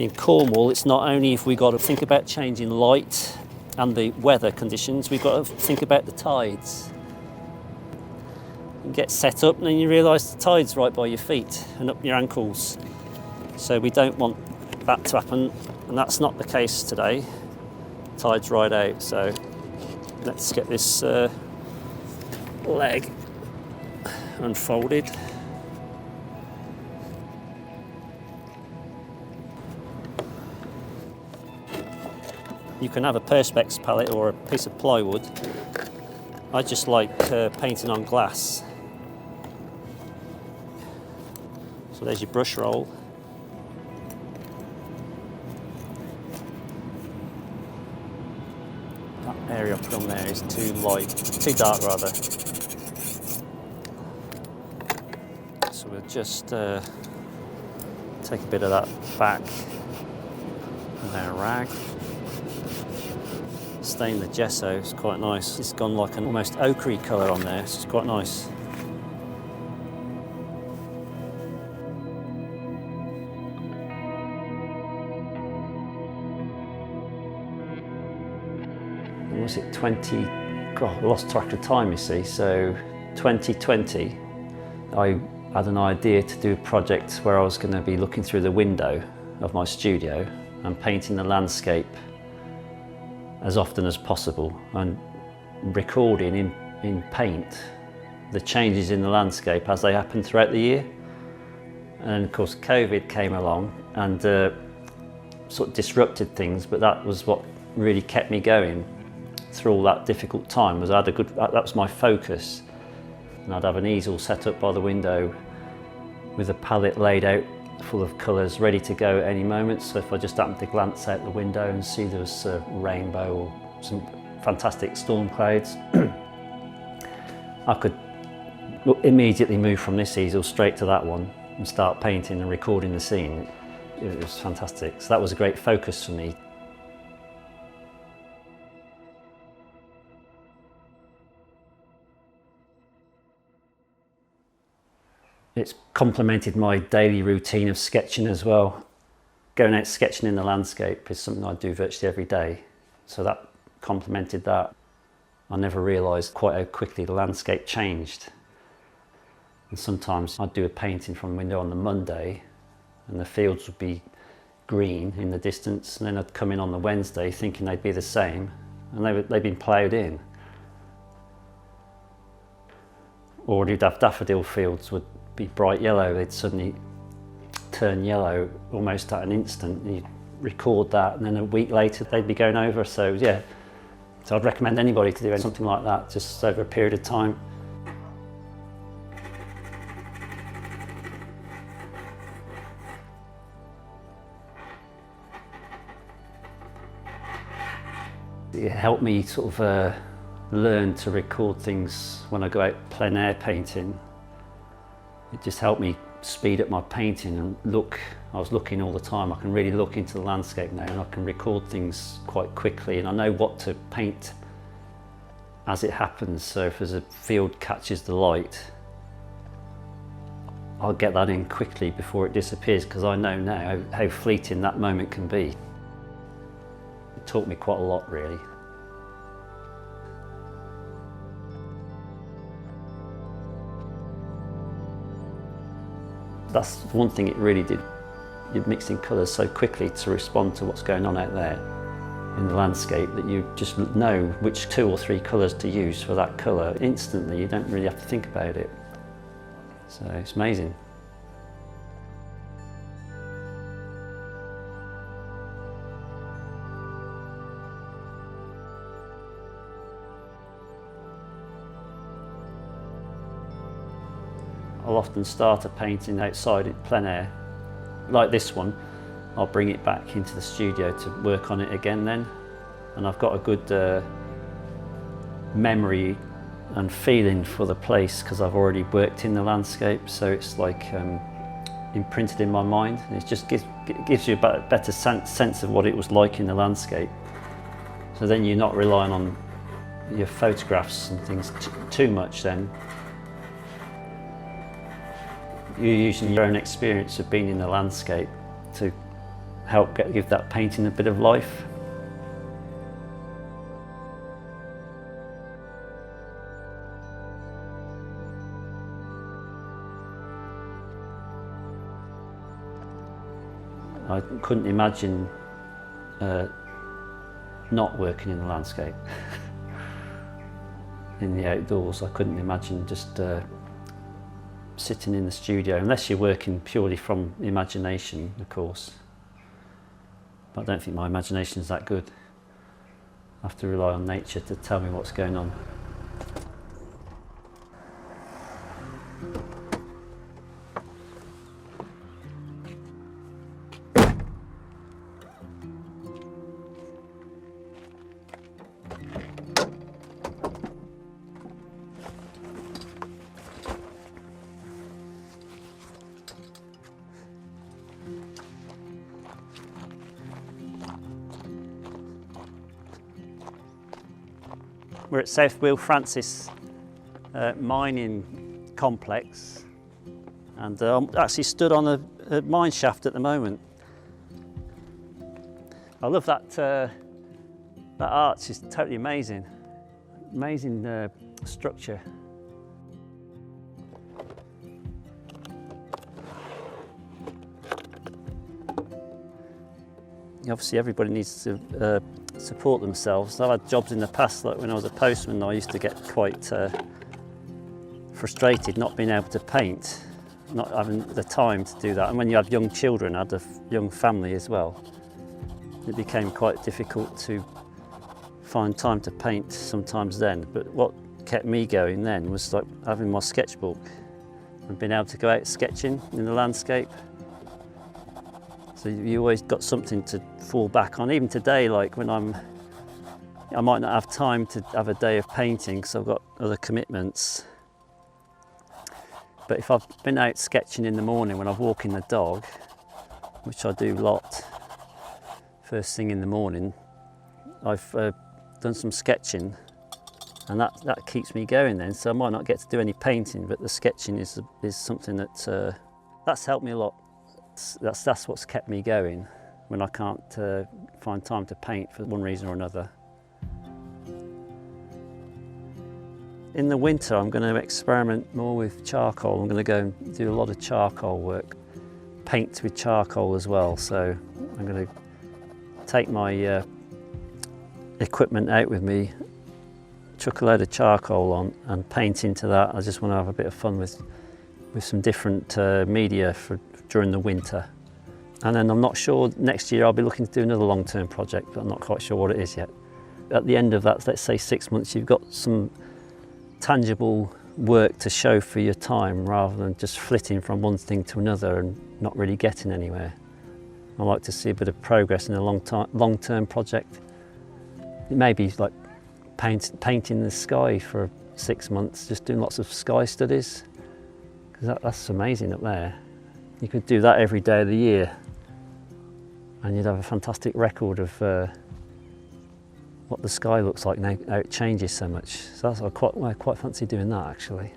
In Cornwall, it's not only if we've got to think about changing light and the weather conditions, we've got to think about the tides. You get set up and then you realise the tide's right by your feet and up your ankles. So we don't want that to happen, and that's not the case today. Tide's right out, so let's get this leg unfolded. You can have a Perspex palette or a piece of plywood. I just like painting on glass. So there's your brush roll. That area I put on there is too light, too dark rather. So we'll just take a bit of that back with our rag. Stain the gesso, it's quite nice. It's gone like an almost ochre colour on there, so it's quite nice. Was it 20? God, I lost track of time, you see. So 2020, I had an idea to do a project where I was going to be looking through the window of my studio and painting the landscape as often as possible and recording in paint the changes in the landscape as they happen throughout the year. And of course COVID came along and sort of disrupted things, but that was what really kept me going through all that difficult time. Was that was my focus. And I'd have an easel set up by the window with a palette laid out full of colours ready to go at any moment. So if I just happened to glance out the window and see there was a rainbow or some fantastic storm clouds, I could immediately move from this easel straight to that one and start painting and recording the scene. It was fantastic. So that was a great focus for me. It's complemented my daily routine of sketching as well. Going out sketching in the landscape is something I do virtually every day, so that complemented that. I never realised quite how quickly the landscape changed. And sometimes I'd do a painting from a window on the Monday and the fields would be green in the distance, and then I'd come in on the Wednesday thinking they'd be the same, and they'd been ploughed in. Or you'd have daffodil fields would be bright yellow, they'd suddenly turn yellow almost at an instant. You'd record that and then a week later they'd be going over. So yeah, so I'd recommend anybody to do something like that just over a period of time. It helped me sort of learn to record things when I go out plein air painting. It just helped me speed up my painting and look. I was looking all the time. I can really look into the landscape now and I can record things quite quickly, and I know what to paint as it happens. So if there's a field catches the light, I'll get that in quickly before it disappears, because I know now how fleeting that moment can be. It taught me quite a lot, really. That's one thing it really did. You're mixing colours so quickly to respond to what's going on out there in the landscape that you just know which 2 or 3 colours to use for that colour instantly. You don't really have to think about it. So it's amazing. I'll often start a painting outside in plein air. Like this one, I'll bring it back into the studio to work on it again then. And I've got a good memory and feeling for the place because I've already worked in the landscape, so it's like imprinted in my mind. And it just gives you a better sense of what it was like in the landscape. So then you're not relying on your photographs and things too much then. You're using your own experience of being in the landscape to help give that painting a bit of life. I couldn't imagine not working in the landscape. In the outdoors, I couldn't imagine just sitting in the studio, unless you're working purely from imagination, of course. But I don't think my imagination is that good. I have to rely on nature to tell me what's going on. We're at South Will Francis mining complex, and I'm actually stood on a mine shaft at the moment. I love that that arch is totally amazing, amazing structure. Obviously, everybody needs to support themselves. I've had jobs in the past, like when I was a postman, I used to get quite frustrated not being able to paint, not having the time to do that. And when you have young children, I had a young family as well, it became quite difficult to find time to paint sometimes then. But what kept me going then was like having my sketchbook and being able to go out sketching in the landscape. So you always got something to fall back on. Even today, like when I might not have time to have a day of painting because I've got other commitments. But if I've been out sketching in the morning when I'm walking the dog, which I do a lot, first thing in the morning, I've done some sketching, and that keeps me going then. So I might not get to do any painting, but the sketching is something that's helped me a lot. That's what's kept me going when I can't find time to paint for one reason or another. In the winter, I'm going to experiment more with charcoal. I'm going to go and do a lot of charcoal work, paint with charcoal as well. So I'm going to take my equipment out with me, chuck a load of charcoal on and paint into that. I just want to have a bit of fun with some different media during the winter. And then I'm not sure, next year I'll be looking to do another long-term project, but I'm not quite sure what it is yet. At the end of that, let's say 6 months, you've got some tangible work to show for your time rather than just flitting from one thing to another and not really getting anywhere. I like to see a bit of progress in a long-term project. It may be like painting the sky for 6 months, just doing lots of sky studies, because that's amazing up there. You could do that every day of the year and you'd have a fantastic record of what the sky looks like now, how it changes so much. So I quite fancy doing that actually.